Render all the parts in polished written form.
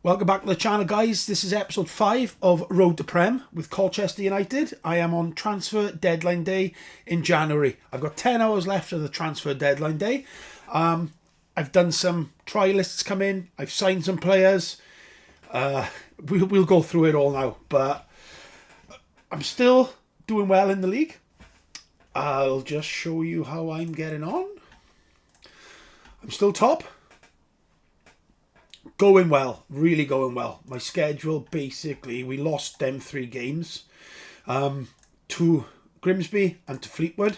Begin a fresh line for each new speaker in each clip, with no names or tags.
Welcome back to the channel, guys. This is episode 5 of Road to Prem with Colchester United. I am on transfer deadline day in January. I've got 10 hours left of the transfer deadline day. I've done some trial lists come in. I've signed some players. We'll go through it all now. But I'm still doing well in the league. I'll just show you how I'm getting on. I'm still top. Going well, really going well. My schedule, basically, we lost them 3 games to Grimsby and to Fleetwood.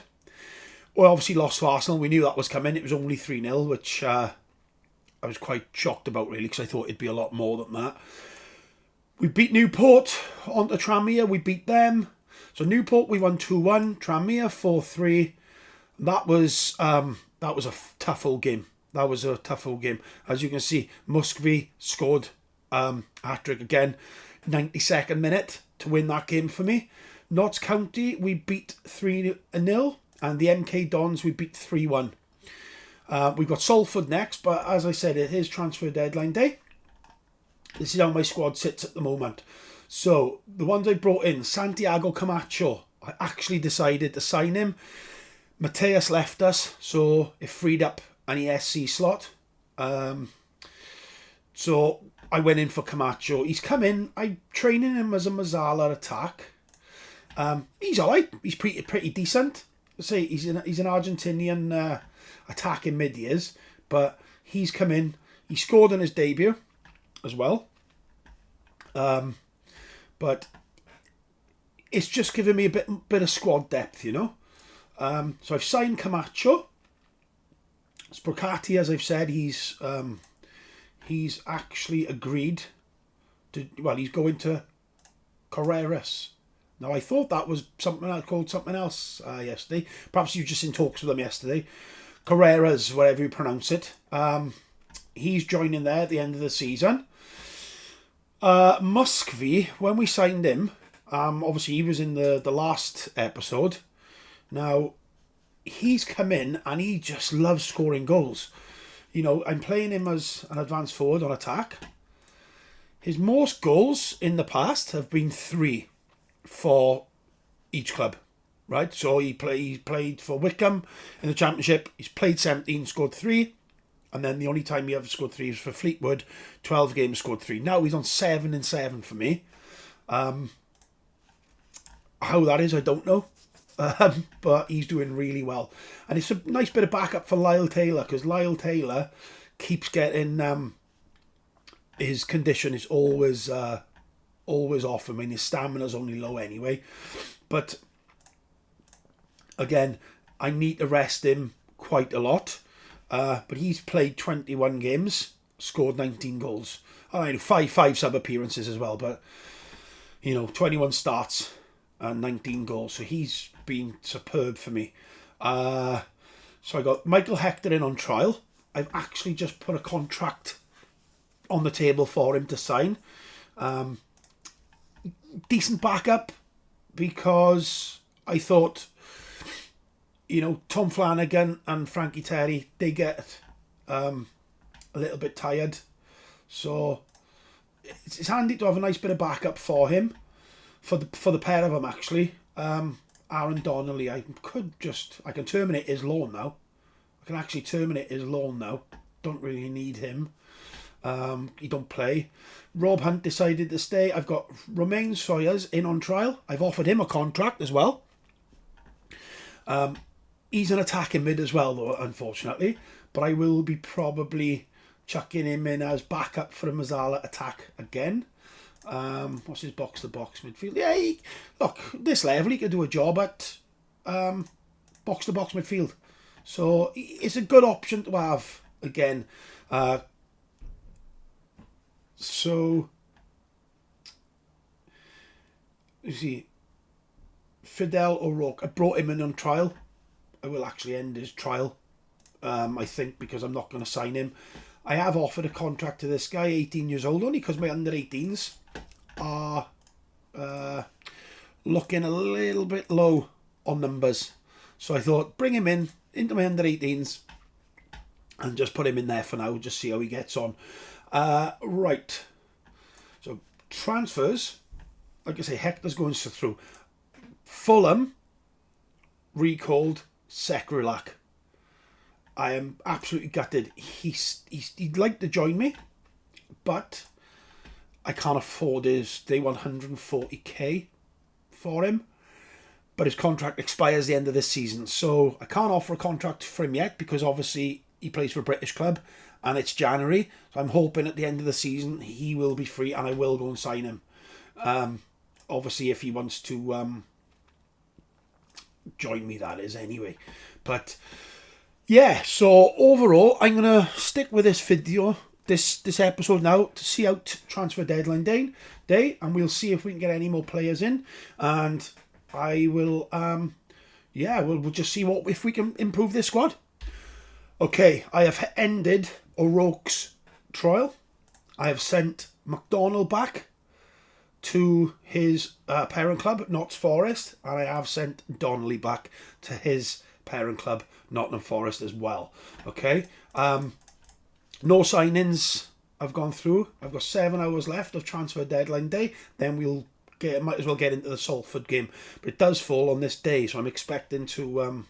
We obviously lost to Arsenal. We knew that was coming. It was only 3-0, which I was quite shocked about, really, because I thought it'd be a lot more than that. We beat Newport onto Tranmere. We beat them. So Newport, we won 2-1. Tranmere, 4-3. That was a tough old game. That was a tough old game. As you can see, Muscovy scored hat-trick again. 92nd minute to win that game for me. Notts County, we beat 3-0. And the MK Dons, we beat 3-1. We've got Salford next. But as I said, it is transfer deadline day. This is how my squad sits at the moment. So, the ones I brought in. Santiago Camacho. I actually decided to sign him. Mateus left us. So, it freed up an SC slot. So I went in for Camacho. He's come in. I'm training him as a Mazzala attack. He's alright. He's pretty decent. I say he's an Argentinian attacking mid years, but he's come in. He scored in his debut as well. But it's just giving me a bit of squad depth, you know. So I've signed Camacho. Sprocati, as I've said, he's actually agreed to. Well, he's going to Carreras. Now, I thought that was something I called something else yesterday. Perhaps you were just in talks with him yesterday. Carreras, whatever you pronounce it. He's joining there at the end of the season. Muscovy, when we signed him, obviously he was in the last episode. Now, he's come in and he just loves scoring goals. You know, I'm playing him as an advanced forward on attack. His most goals in the past have been 3 for each club, right? So he played for Wickham in the Championship. He's played 17, scored 3. And then the only time he ever scored 3 was for Fleetwood. 12 games, scored 3. Now he's on 7-7 for me. How that is, I don't know. But he's doing really well. And it's a nice bit of backup for Lyle Taylor, because Lyle Taylor keeps getting his condition is always off. I mean, his stamina's only low anyway. But again, I need to rest him quite a lot. But he's played 21 games, scored 19 goals. I know, five sub appearances as well, but you know, 21 starts and 19 goals. So he's been superb for me. So I got Michael Hector in on trial. I've actually just put a contract on the table for him to sign. Decent backup, because I thought, you know, Tom Flanagan and Frankie Terry, they get a little bit tired. So it's handy to have a nice bit of backup for him, for the pair of them actually. Aaron Donnelly, I can terminate his loan now. I can actually terminate his loan now. Don't really need him. He don't play. Rob Hunt decided to stay. I've got Romain Sawyers in on trial. I've offered him a contract as well. He's an attacking mid as well, though, unfortunately. But I will be probably chucking him in as backup for a Mazzala attack again. What's his box-to-box midfield? Yeah, look, this level, he could do a job at box-to-box midfield. So it's a good option to have again. So you see, Fidel O'Rourke, I brought him in on trial. I will actually end his trial, I think, because I'm not going to sign him. I have offered a contract to this guy, 18 years old, only because my under-18s are looking a little bit low on numbers. So I thought, bring him in into my under-18s and just put him in there for now, just see how he gets on. Right. Transfers, like I say, Hector's going through. Fulham recalled Sekrilak. I am absolutely gutted. He'd like to join me, but I can't afford his. They want 140k for him, but his contract expires the end of this season, so I can't offer a contract for him yet because obviously he plays for a British club and it's January. So I'm hoping at the end of the season he will be free and I will go and sign him. Obviously, if he wants to join me, that is anyway. But yeah, so overall, I'm gonna stick with this video, this episode now, to see out transfer deadline day, and we'll see if we can get any more players in, and I will, we'll just see if we can improve this squad. Okay, I have ended O'Rourke's trial. I have sent McDonald back to his parent club, Notts Forest, and I have sent Donnelly back to his parent club, Nottingham Forest, as well. Okay, no signings I've gone through. I've got 7 hours left of transfer deadline day. Then might as well get into the Salford game, but it does fall on this day, so I'm expecting to,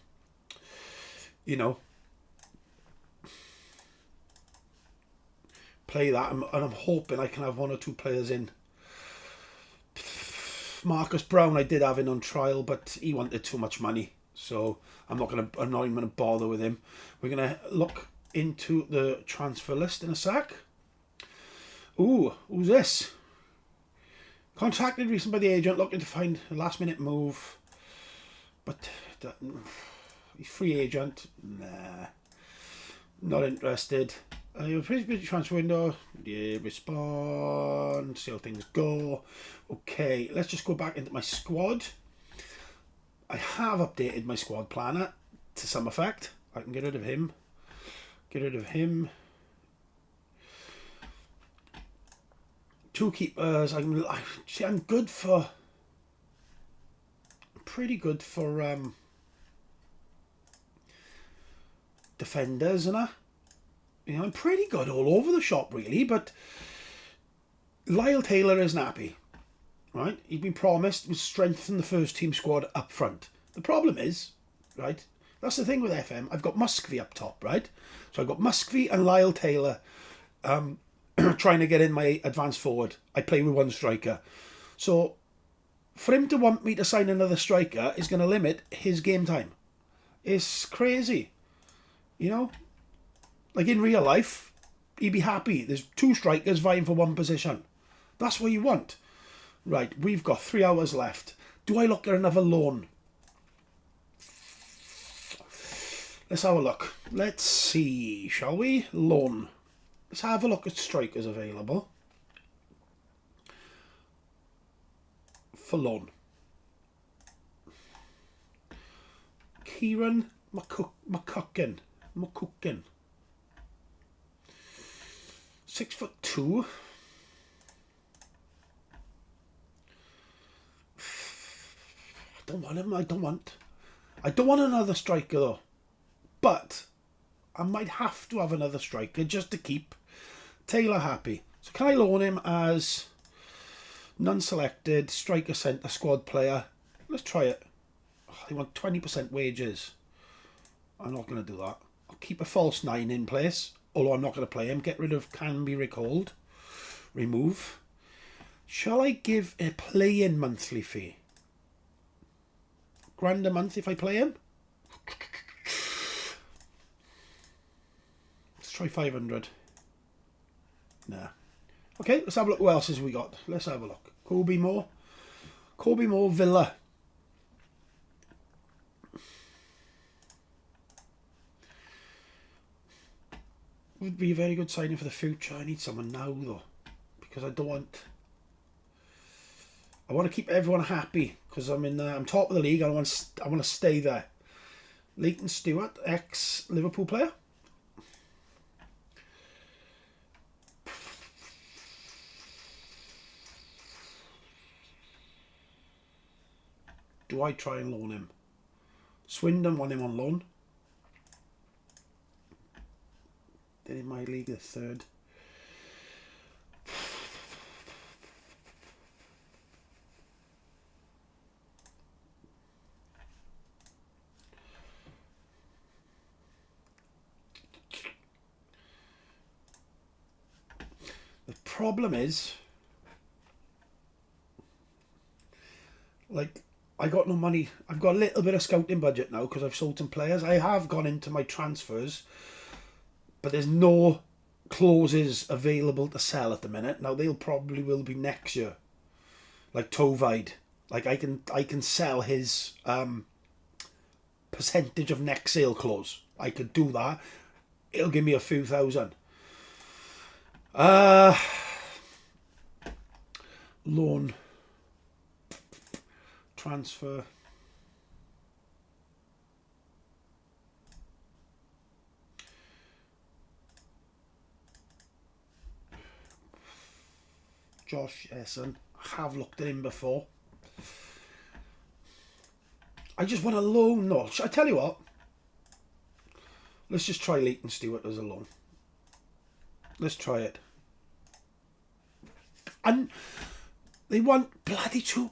play that, and I'm hoping I can have 1 or 2 players in. Marcus Brown I did have in on trial, but he wanted too much money, so I'm not even gonna bother with him. We're gonna look into the transfer list in a sec. Ooh, who's this? Contacted recently by the agent looking to find a last minute move, but he's free agent. Nah, not interested. You're pretty busy transfer window. Yeah, respond. See how things go. Okay, let's just go back into my squad. I have updated my squad planner to some effect. I can get rid of him. Get rid of him. 2 keepers. I'm good for. Pretty good for defenders, isn't I? I'm pretty good all over the shop, really, but Lyle Taylor isn't happy, right? He'd been promised to strengthen the first team squad up front. The problem is, right, that's the thing with FM, I've got Muscovy up top, right? So I've got Muscovy and Lyle Taylor trying to get in my advanced forward. I play with 1 striker. So for him to want me to sign another striker is going to limit his game time. It's crazy, Like in real life, he'd be happy. There's 2 strikers vying for 1 position. That's what you want. Right, we've got 3 hours left. Do I look at another loan? Let's have a look. Let's see, shall we? Loan. Let's have a look at strikers available for loan. Kieran McCucken. 6'2". I don't want him. I don't want another striker though. But I might have to have another striker just to keep Taylor happy. So can I loan him as non-selected striker centre squad player? Let's try it. They want 20% wages. I'm not going to do that. I'll keep a false 9 in place. Although I'm not going to play him. Get rid of can be recalled. Remove. Shall I give a play-in monthly fee? £1,000 a month if I play him? Let's try 500. Nah. Okay, let's have a look. Who else has we got? Let's have a look. Kobe Moore, Villa. Would be a very good signing for the future. I need someone now though, because I want to keep everyone happy because I'm top of the league. I want to stay there. Leighton Stewart, ex Liverpool player. Do I try and loan him? Swindon want him on loan. Then in my league, the 3rd. problem is, like, I got no money. I've got a little bit of scouting budget now because I've sold some players. I have gone into my transfers, but there's no clauses available to sell at the minute. Now they'll probably will be next year, like Tovide. Like I can sell his percentage of next sale clause. I could do that. It'll give me a few thousand. Loan. Transfer. Josh Essen. Have looked at him before. I just want a loan. No, I tell you what. Let's just try Leighton Stewart as a loan. Let's try it. And they want bloody two.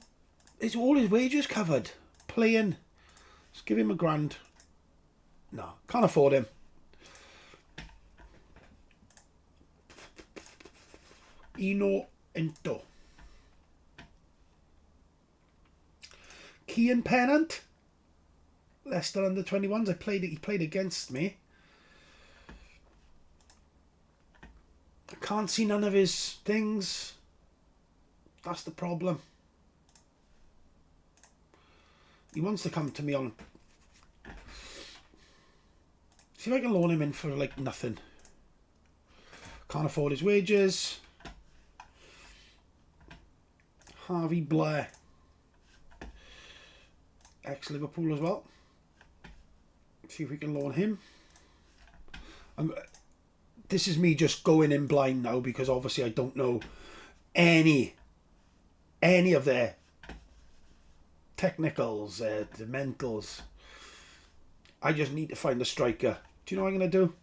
It's all his wages covered. Playing. Let's give him £1,000. No, can't afford him. Eno Ento. Kean Pennant. Leicester under 21s. He played against me. I can't see none of his things. That's the problem. He wants to come to me on. See if I can loan him in for like nothing. Can't afford his wages. Harvey Blair. Ex-Liverpool as well. See if we can loan him. This is me just going in blind now because obviously I don't know any of their technicals, the mentals. I just need to find a striker. Do you know what I'm going to do?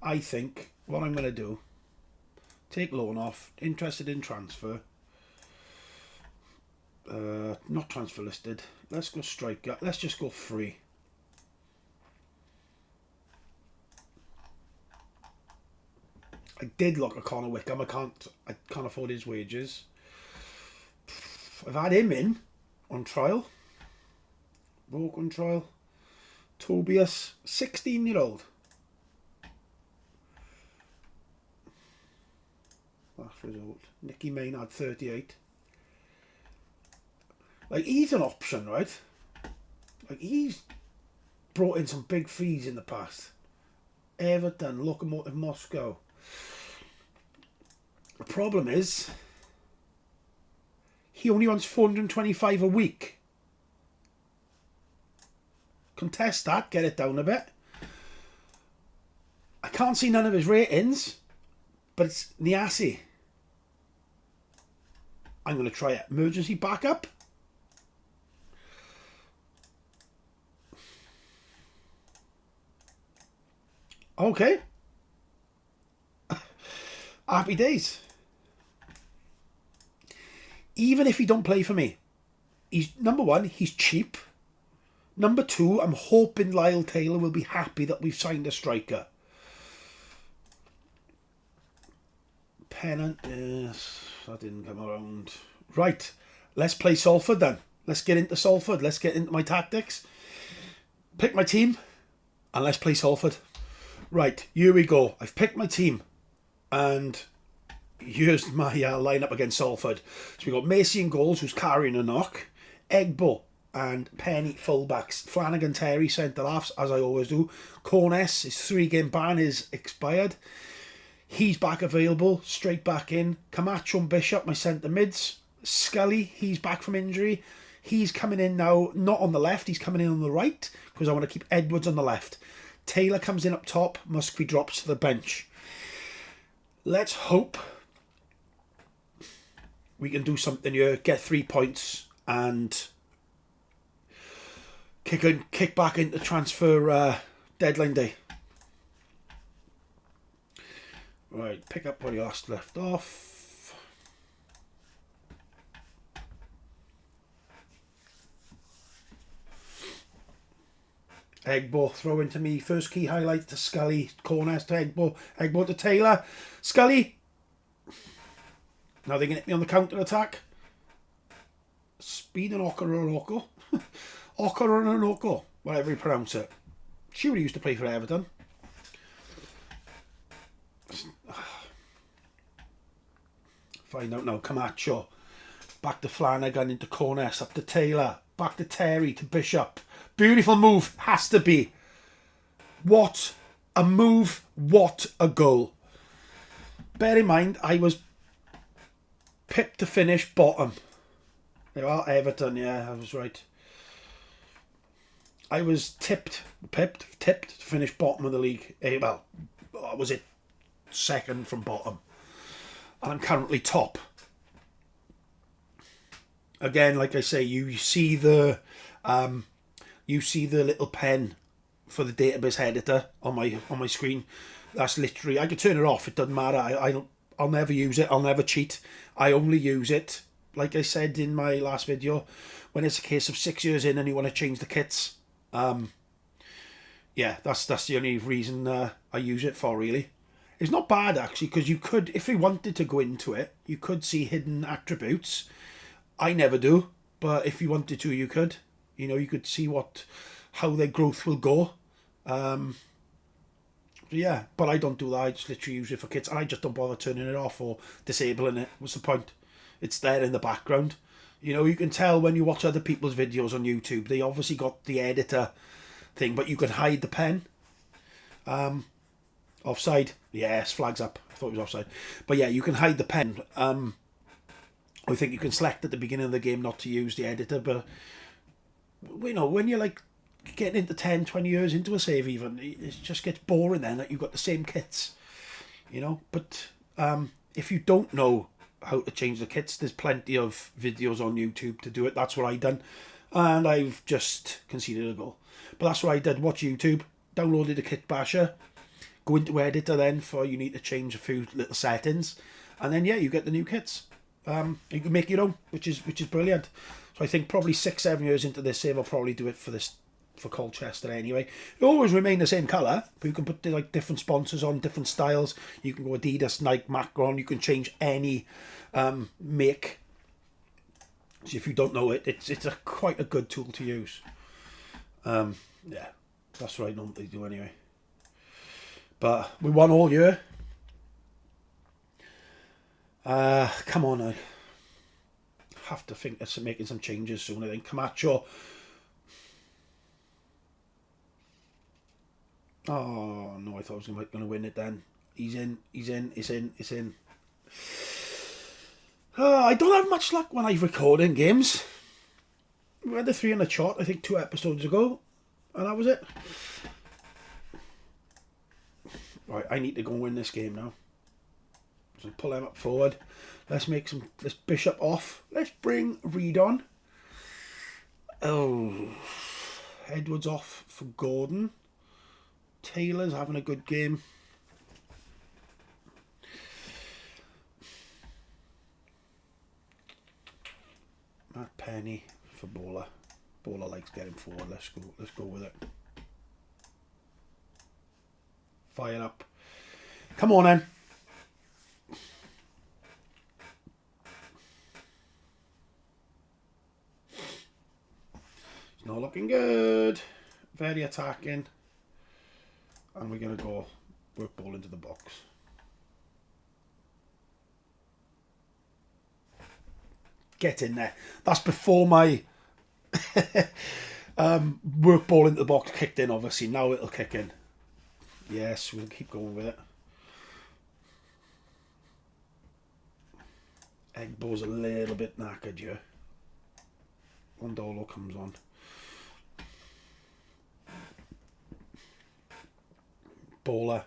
I think what I'm going to do, take loan off, interested in transfer. Not transfer listed. Let's go striker. Let's just go free. I did look at Connor Wickham. I can't afford his wages. I've had him in on trial. Roke on trial. Tobias, 16-year-old. Last result. Nicky Maynard, 38. Like, he's an option, right? Like, he's brought in some big fees in the past. Everton, Lokomotiv Moscow. The problem is, he only wants 425 a week. Contest that, get it down a bit. I can't see none of his ratings, but it's Niasi. I'm going to try it. Emergency backup. Okay. Happy days. Even if he don't play for me, he's number one, he's cheap. Number two, I'm hoping Lyle Taylor will be happy that we've signed a striker. Pennant, yes, that didn't come around. Right, let's play Salford then. Let's get into Salford. Let's get into my tactics. Pick my team, and let's play Salford. Right, here we go. I've picked my team, and here's my lineup against Salford. So we've got Macy in goals, who's carrying a knock. Egbo and Penny fullbacks. Flanagan, Terry centre halves, as I always do. Cornes, his 3-game ban is expired. He's back available, straight back in. Camacho and Bishop, my centre mids. Scully, he's back from injury. He's coming in now, not on the left, he's coming in on the right, because I want to keep Edwards on the left. Taylor comes in up top, Muscovy drops to the bench. Let's hope we can do something here, get 3 points, and kick back into transfer deadline day. Right, pick up where you left off. Egbo, throw into me. First key highlight to Scully. Corners to Egbo. Egbo to Taylor. Scully, Now they can hit me on the counter-attack. Speed and Okororoko. Okororoko, whatever you pronounce it. She would used to play for Everton. Find out now. Camacho. Back to Flanagan, into Corness, up to Taylor. Back to Terry, to Bishop. Beautiful move. Has to be. What a move. What a goal. Bear in mind, I was pipped to finish bottom. There are Everton, yeah, I was right. I was tipped to finish bottom of the league. Well, was it second from bottom? And I'm currently top. Again, like I say, you see the little pen for the database editor on my screen. That's literally, I can turn it off. It doesn't matter. I'll never use it. I'll never cheat. I only use it, like I said in my last video, when it's a case of 6 years in and you want to change the kits. Yeah, that's the only reason I use it for, really. It's not bad, actually, because you could, if you wanted to go into it, you could see hidden attributes. I never do, but if you wanted to, you could. You know, you could see how their growth will go. Yeah, but I don't do that. I just literally use it for kits, and I just don't bother turning it off or disabling it. What's the point? It's there in the background. You know, you can tell when you watch other people's videos on YouTube, they obviously got the editor thing, but you can hide the pen. Offside. Yes, flags up. I thought it was offside. But yeah, you can hide the pen. I think you can select at the beginning of the game not to use the editor, but you know, when you're like getting into 10, 20 years into a save even, it just gets boring then that you've got the same kits, you know. But if you don't know how to change the kits, there's plenty of videos on YouTube to do it. That's what I done, and I've just conceded a goal. But that's what I did. Watch YouTube, downloaded a kit basher, go into editor then for you need to change a few little settings, and then yeah, you get the new kits. You can make your own, which is brilliant. So I think probably 6-7 years into this save, I'll probably do it for Colchester anyway. It'll always remain the same colour, but you can put like different sponsors on, different styles. You can go Adidas, Nike, Macron. You can change any make. So if you don't know it, it's quite a good tool to use. Yeah, that's what I normally do anyway. But we won all year. Come on, I have to think of making some changes soon. I think Camacho. Oh no, I thought I was going to win it then. He's in. I don't have much luck when I'm recording games. We had the 3 in the chart, I think 2 episodes ago, and that was it. Right, I need to go and win this game now. So pull them up forward. Let's Bishop off. Let's bring Reed on. Oh, Edwards off for Gordon. Taylor's having a good game. Matt Penny for Bowler. Bowler likes getting forward. Let's go with it. Fire up. Come on then. It's not looking good. Very attacking. And we're going to go work ball into the box. Get in there. That's before my work ball into the box kicked in, obviously. Now it'll kick in. Yes, we'll keep going with it. Eggbow's a little bit knackered here. Ondolo comes on. Bowler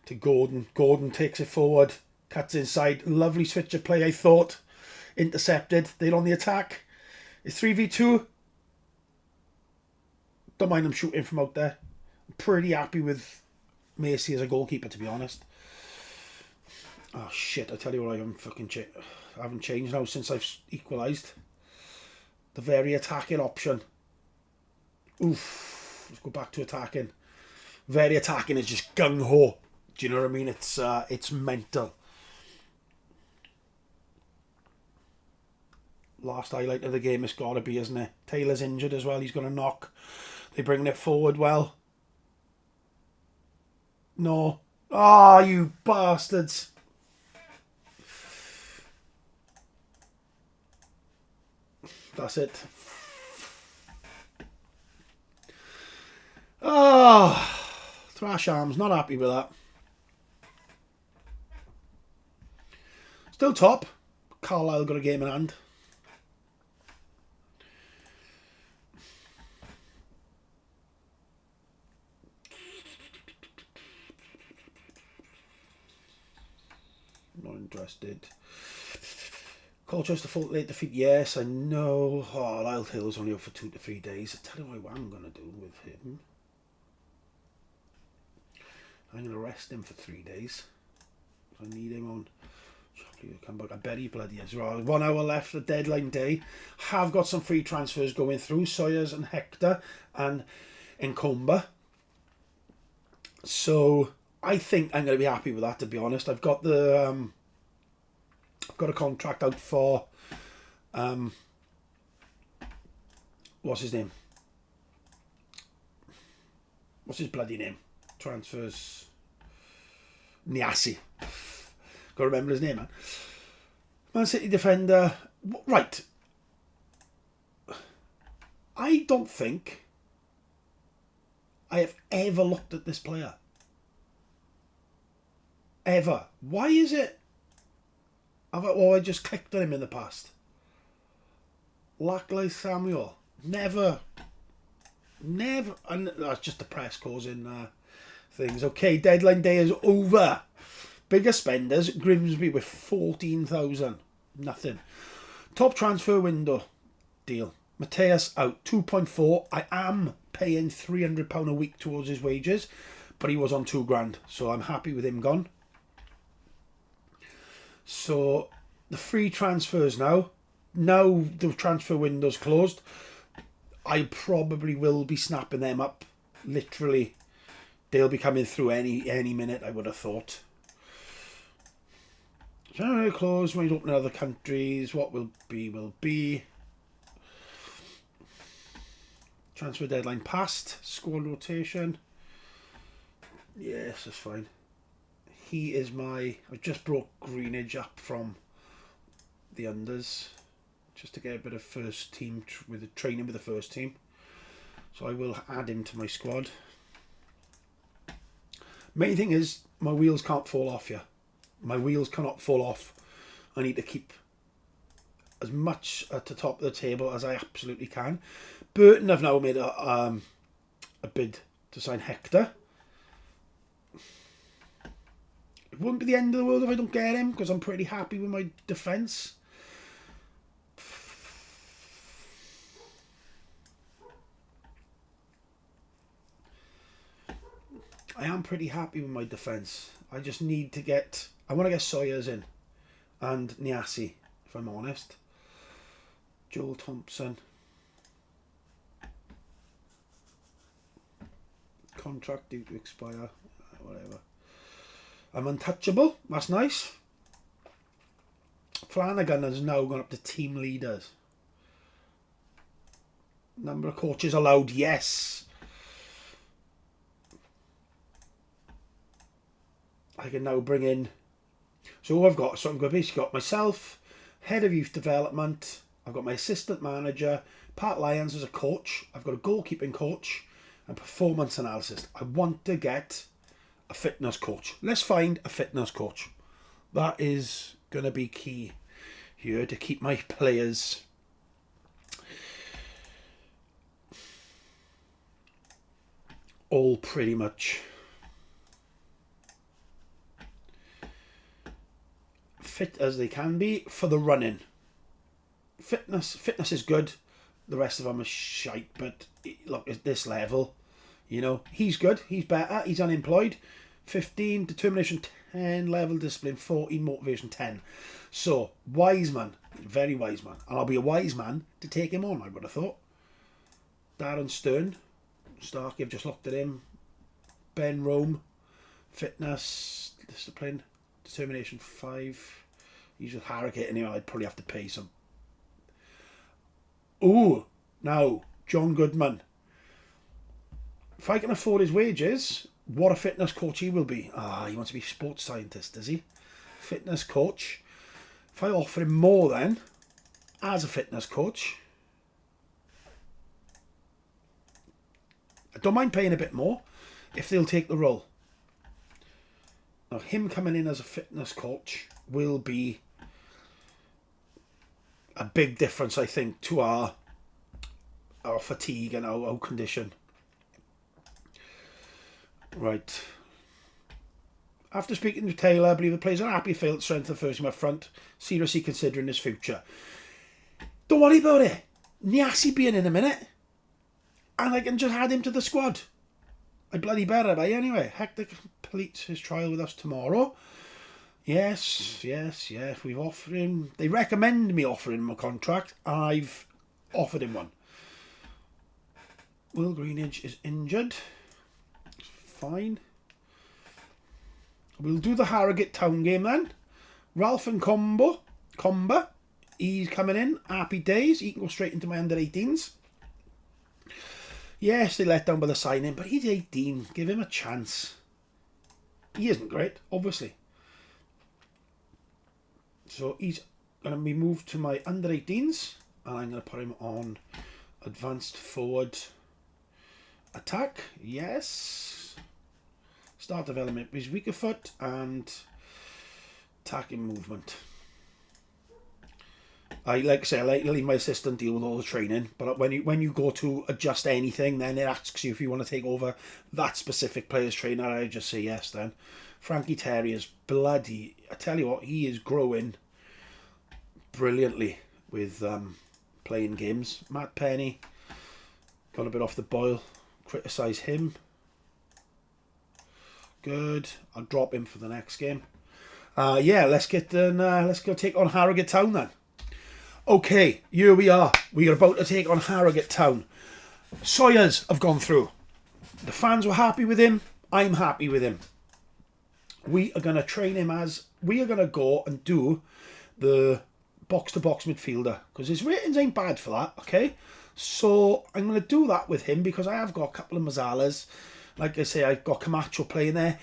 to Gordon. Gordon takes it forward. Cuts inside. Lovely switch of play, I thought. Intercepted. They're on the attack. It's 3v2. Don't mind them shooting from out there. I'm pretty happy with Macy as a goalkeeper, to be honest. Oh shit, I tell you what, I haven't changed now since I've equalised. The very attacking option. Oof. Let's go back to attacking. Very attacking is just gung-ho. Do you know what I mean? It's mental. last highlight of the game it's got to be, isn't it? Taylor's injured as well. He's going to knock. They're bringing it forward well. No. Ah, you bastards. That's it. Ah, Thrash Arms, not happy with that. Still top. Carlisle got a game in hand. Not interested. Colchester Utd late defeat. Yes, I know. Oh, Lyle Hill's only up for 2 to 3 days. I tell you what I'm going to do with him. I'm going to rest him for 3 days. I need him on. Come back. I bet he bloody is. Right, 1 hour left the deadline day. Have got some free transfers going through. Sawyers and Hector and Encomba. So I think I'm going to be happy with that, to be honest. I've got the I've got a contract out for what's his name? What's his bloody name? Transfers. Niassi. Got to remember his name, man. Man City defender. Right. I don't think I have ever looked at this player. Ever. Why is it? I just clicked on him in the past. Lackley Samuel. Never. And that's just the press causing things. Okay, deadline day is over. Bigger spenders. Grimsby with 14,000. Nothing. Top transfer window deal. Mateus out 2.4. I am paying £300 a week towards his wages, but he was on £2,000, so I'm happy with him gone. So the free transfers now. Now the transfer window's closed. I probably will be snapping them up. Literally, they'll be coming through any minute, I would have thought. January close, when you open in other countries. What will be. Transfer deadline passed. Squad rotation. Yes, that's fine. He is I just brought Greenidge up from the unders, just to get a bit of first team with the training with the first team. So I will add him to my squad. Main thing is my wheels can't fall off here. My wheels cannot fall off. I need to keep as much at the top of the table as I absolutely can. Burton have now made a bid to sign Hector. It won't be the end of the world if I don't get him, because I'm pretty happy with my defence. I am pretty happy with my defence. I just need to get... I want to get Sawyers in. And Niassi, if I'm honest. Joel Thompson. Contract due to expire. Whatever. I'm untouchable. That's nice. Flanagan has now gone up to team leaders. Number of coaches allowed. Yes. I can now bring in... So I've basically got myself, head of youth development. I've got my assistant manager, Pat Lyons as a coach. I've got a goalkeeping coach and performance analysis. I want to get a fitness coach. Let's find a fitness coach. That is going to be key here to keep my players all pretty much fit as they can be for the running. Fitness is good. The rest of them are shite, but look, at this level, you know, he's good, he's better, he's unemployed. 15, determination 10, level discipline 14, motivation 10. So, wise man, very wise man. And I'll be a wise man to take him on, I would have thought. Darren Stern, Starkey, I've just looked at him. Ben Rome, fitness, discipline, determination 5. He's with Harrogate anyway, I'd probably have to pay some Ooh, now, John Goodman. If I can afford his wages, what a fitness coach he will be. He wants to be a sports scientist, does he? Fitness coach. If I offer him more then, as a fitness coach, I don't mind paying a bit more if they'll take the role. Now, him coming in as a fitness coach will be a big difference, I think, to our fatigue and our condition. Right. After speaking to Taylor, I believe the players are happy to fail to strengthen the first team up front, seriously considering his future. Don't worry about it. Niassi being in a minute, and I can just add him to the squad. I bloody better by anyway. Hector completes his trial with us tomorrow. Yes. We've offered him. They recommend me offering him a contract. I've offered him one. Will Greenidge is injured. Fine. We'll do the Harrogate Town game then. Ralph and Comba. He's coming in. Happy days. He can go straight into my under-18s. Yes, they let down by the signing, but he's 18. Give him a chance. He isn't great, obviously. So he's going to be moved to my under-18s. And I'm going to put him on advanced forward attack. Yes. Start development with his weaker foot and attacking movement. I like to say I like to leave my assistant deal with all the training, but when you go to adjust anything, then it asks you if you want to take over that specific player's trainer. I just say yes then. Frankie Terry is bloody. I tell you what, he is growing brilliantly with playing games. Matt Penny got a bit off the boil. Criticise him. Good. I'll drop him for the next game. Let's go take on Harrogate Town then. Okay, here we are. We are about to take on Harrogate Town. Sawyers have gone through. The fans were happy with him. I'm happy with him. We are going to train him as... We are going to go and do the box-to-box midfielder. Because his ratings ain't bad for that, okay? So I'm going to do that with him because I have got a couple of Mazzalas. Like I say, I've got Camacho playing there.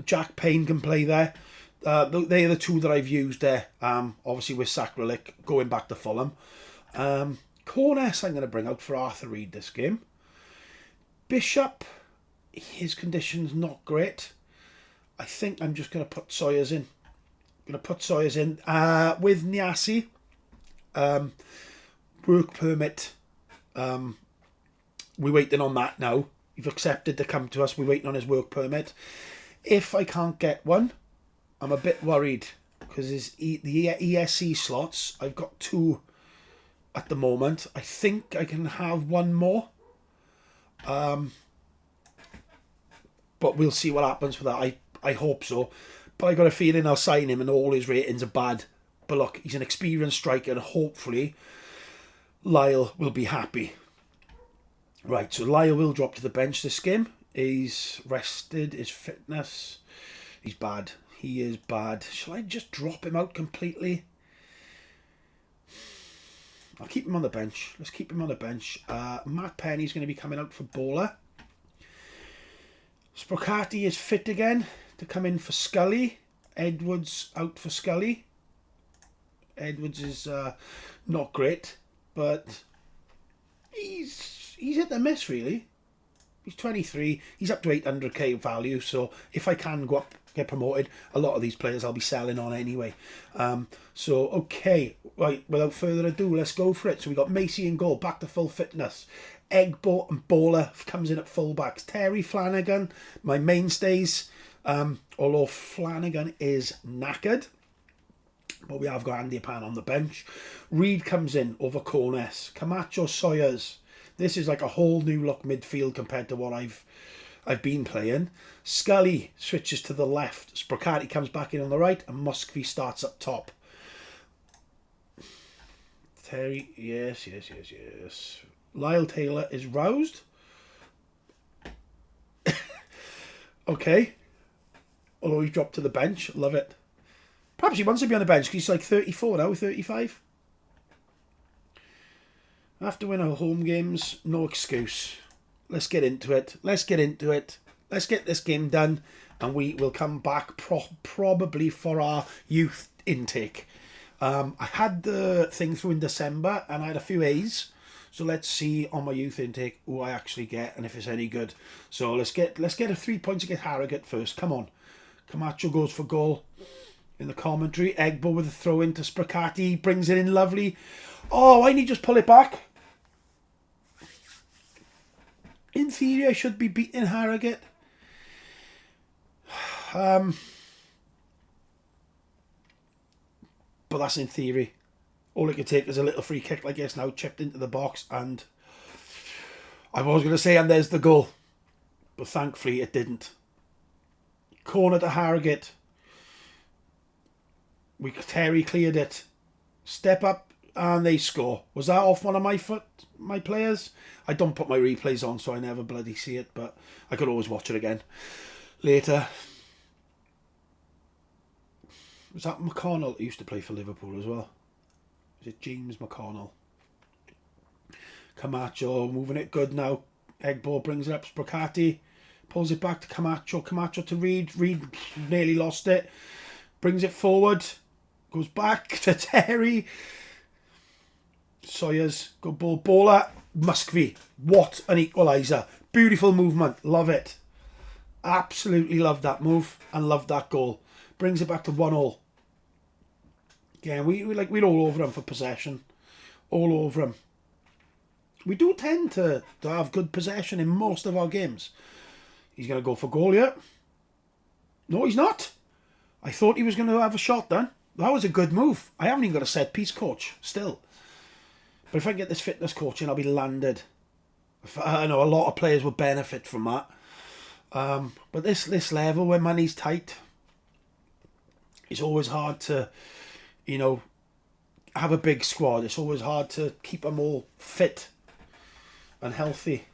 Jack Payne can play there. They're the two that I've used there. Obviously with Sacralic going back to Fulham. Corness I'm going to bring out for Arthur Reed this game. Bishop, his condition's not great. I think I'm just going to put Sawyers in. I'm going to put Sawyers in with Niassi. Work permit. We're waiting on that now. He's accepted to come to us. We're waiting on his work permit. If I can't get one, I'm a bit worried because the ESC slots, I've got 2 at the moment. I think I can have 1 more. But we'll see what happens with that. I hope so. But I got a feeling I'll sign him and all his ratings are bad. But look, he's an experienced striker and hopefully Lyle will be happy. Right, so Lyle will drop to the bench this game. He's rested, his fitness. He's bad. He is bad. Shall I just drop him out completely? I'll keep him on the bench. Let's keep him on the bench. Matt Penny's going to be coming out for Bowler. Sprocati is fit again to come in for Scully. Edwards out for Scully. Edwards is not great, but he's hit the miss really. He's 23. He's up to 800k value. So if I can go up, get promoted, a lot of these players I'll be selling on anyway. Okay, right. Without further ado, let's go for it. So we got Macy in goal, back to full fitness. Egbo and Bowler comes in at fullbacks. Terry Flanagan, my mainstays. Although Flanagan is knackered, but we have got Andy Pan on the bench. Reed comes in over Corness. Camacho, Sawyers. This is like a whole new look midfield compared to what I've been playing. Scully switches to the left. Sprocati comes back in on the right, and Muscovy starts up top. Terry, yes. Lyle Taylor is roused. Okay. Although he's dropped to the bench. Love it. Perhaps he wants to be on the bench because he's like 34 now, 35. After winning our home games, no excuse. Let's get into it. Let's get into it. Let's get this game done, and we will come back probably for our youth intake. I had the thing through in December, and I had a few A's. So let's see on my youth intake who I actually get and if it's any good. So let's get a 3 points against Harrogate first. Come on. Camacho goes for goal in the commentary. Egbo with a throw into Spracati. Brings it in lovely. Oh, why didn't he just pull it back? In theory, I should be beating Harrogate. But that's in theory. All it could take is a little free kick like this now, chipped into the box, and I was going to say, and there's the goal. But thankfully it didn't. Corner to Harrogate. Terry cleared it. Step up, and they score. Was that off one of my players? I don't put my replays on, so I never bloody see it, but I could always watch it again later. Was that McConnell who used to play for Liverpool as well? Is it James McConnell? Camacho moving it good now. Egbo brings it up. Spracati pulls it back to Camacho. Camacho to Reed. Reed nearly lost it. Brings it forward. Goes back to Terry. Sawyers. Good ball. Bowler. Muscovy. What an equaliser. Beautiful movement. Love it. Absolutely love that move and love that goal. Brings it back to 1-1. Yeah, we're all over him for possession. All over him. We do tend to have good possession in most of our games. He's going to go for goal, yeah? No, he's not. I thought he was going to have a shot then. That was a good move. I haven't even got a set piece coach, still. But if I can get this fitness coach in, I'll be landed. I know a lot of players will benefit from that. But this level, when money's tight, it's always hard to, have a big squad. It's always hard to keep them all fit and healthy.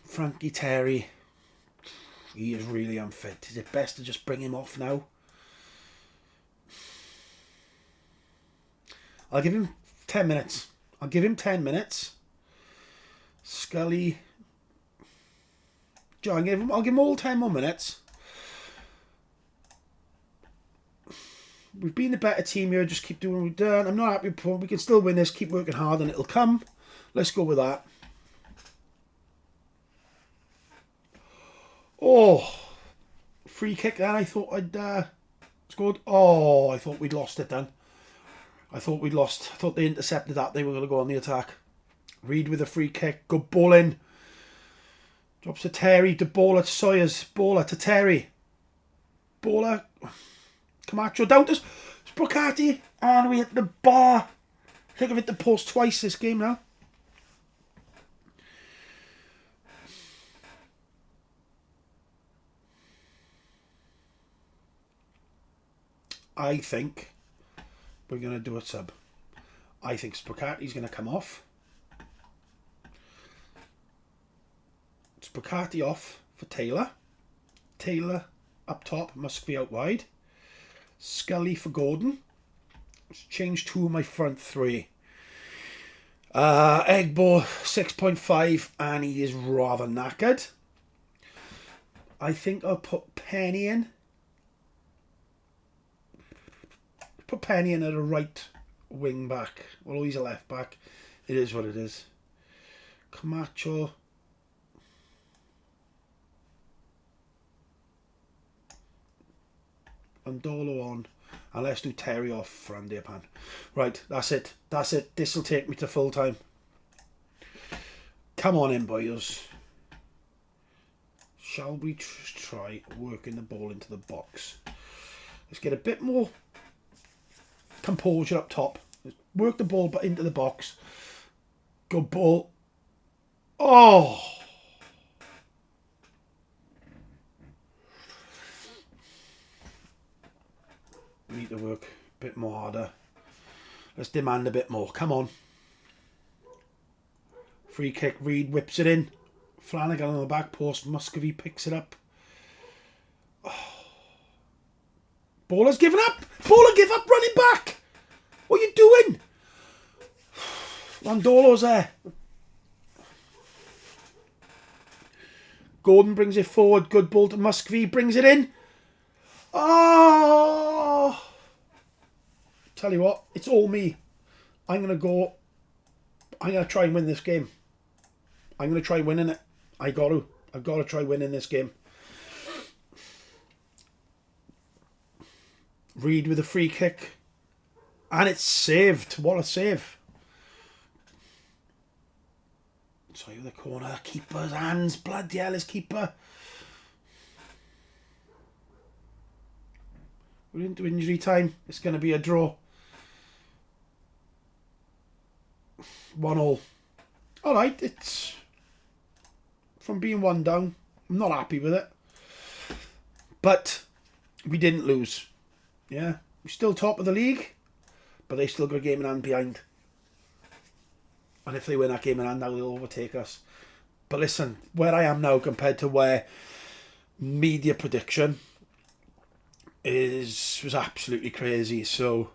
Frankie Terry, he is really unfit. Is it best to just bring him off now? I'll give him 10 minutes. Scully. I'll give him all 10 more minutes. We've been the better team here. Just keep doing what we've done. I'm not happy with it. We can still win this. Keep working hard and it'll come. Let's go with that. Oh, free kick then. I thought I'd scored. Oh, I thought we'd lost it then. I thought they intercepted that. They were going to go on the attack. Reed with a free kick. Good ball in. Drops to Terry. To Bowler to Sawyers. Bowler to Terry. Bowler. Camacho down to Spracati. And we hit the bar. I think I've hit the post twice this game now. I think we're going to do a sub. I think Spracati's going to come off. Spracati off for Taylor. Taylor up top, Muscovy out wide. Scully for Gordon. Let's change two of my front three. Egbo 6.5 and he is rather knackered. I think I'll put Penny in. Put Penny in at a right wing back. Although he's a left back. It is what it is. Camacho. And Dolo on. And let's do Terry off for Andeapan. Right, that's it. That's it. This will take me to full time. Come on in, boys. Shall we try working the ball into the box? Let's get a bit more composure up top. Let's work the ball into the box. Good ball. Oh! We need to work a bit more harder. Let's demand a bit more. Come on. Free kick. Reed whips it in. Flanagan on the back post. Muscovy picks it up. Oh. Bowler's given up. Bowler give up running back. What are you doing? Randolo's there. Gordon brings it forward. Good ball to Muscovy. Brings it in. Oh! Tell you what, it's all me. I'm going to try and win this game. I'm going to try winning it. I've got to try winning this game. Reed with a free kick. And it's saved. What a save. Sorry, the corner. Keeper's hands. Bloody hell, his keeper. We're into injury time. It's going to be a draw. 1-1. Alright, it's... From being 1 down, I'm not happy with it. But we didn't lose. Yeah, we're still top of the league. But they still got a game in hand behind. And if they win that game in hand, now they'll overtake us. But listen, where I am now compared to where media prediction was absolutely crazy. So,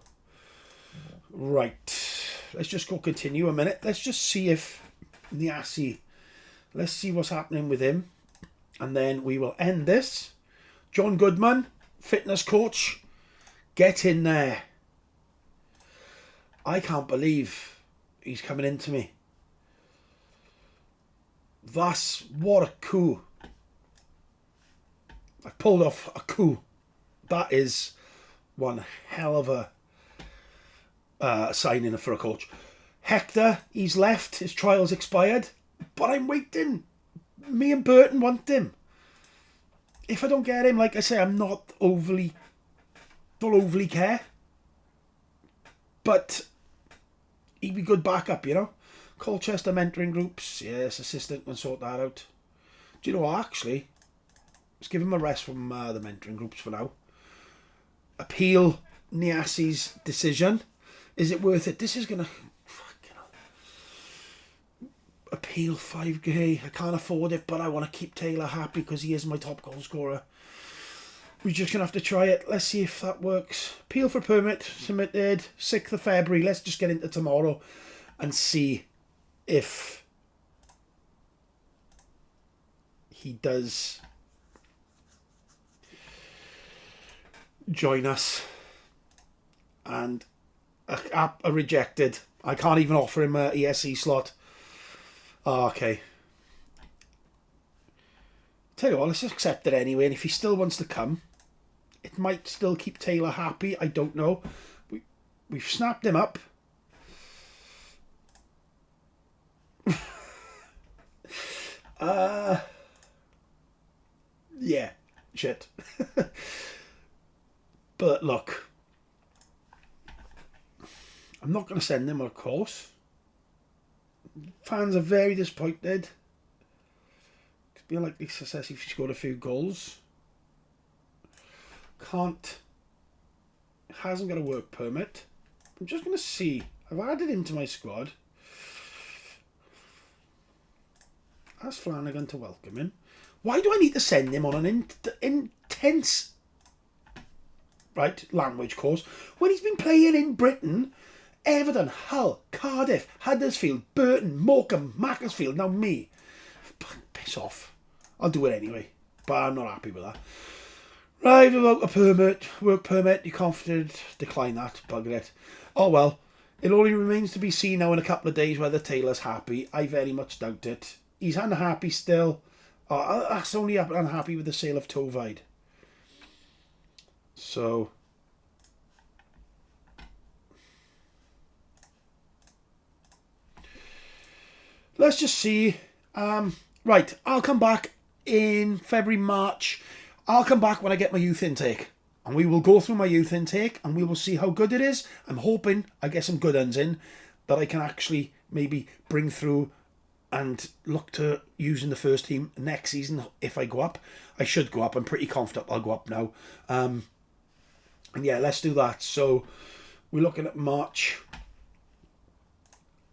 right. Let's just go continue a minute. Let's just see if Niasi, let's see what's happening with him. And then we will end this. John Goodman, fitness coach, get in there. I can't believe he's coming into me. What a coup. I pulled off a coup. That is one hell of a signing for a coach. Hector, he's left. His trial's expired. But I'm waiting. Me and Burton want him. If I don't get him, like I say, I'm don't overly care. But he'd be good backup, you know. Colchester mentoring groups. Yes, assistant can sort that out. Do you know what, actually? Let's give him a rest from the mentoring groups for now. Appeal Niasi's decision. Is it worth it? This is going to... Appeal 5k. I can't afford it, but I want to keep Taylor happy because he is my top goal scorer. We're just going to have to try it. Let's see if that works. Appeal for permit submitted 6th of February. Let's just get into tomorrow and see if he does join us. And a rejected. I can't even offer him a ESC slot. Oh, okay. Tell you what, let's just accept it anyway. And if he still wants to come, it might still keep Taylor happy. I don't know. We've snapped him up. Yeah, shit. But look, I'm not going to send him, of course. Fans are very disappointed. Could be a likely success if he scored a few goals. Hasn't got a work permit. I'm just going to see. I've added him to my squad. Ask Flanagan to welcome him. Why do I need to send him on an intense language course when he's been playing in Britain? Everton, Hull, Cardiff, Huddersfield, Burton, Morecambe, Macclesfield, now me. Piss off. I'll do it anyway. But I'm not happy with that. Right, about a permit, work permit, you're confident, decline that, bugger it. Oh well, it only remains to be seen now in a couple of days whether Taylor's happy. I very much doubt it. He's unhappy still. That's only unhappy with the sale of Tovide. So... let's just see. Right, I'll come back in February, March. I'll come back when I get my youth intake. And we will go through my youth intake and we will see how good it is. I'm hoping I get some good uns in that I can actually maybe bring through and look to use in the first team next season if I go up. I should go up. I'm pretty confident I'll go up now. And yeah, let's do that. So we're looking at March.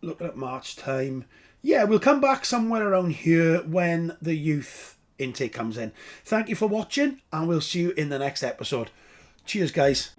Looking at March time. Yeah, we'll come back somewhere around here when the youth intake comes in. Thank you for watching, and we'll see you in the next episode. Cheers, guys.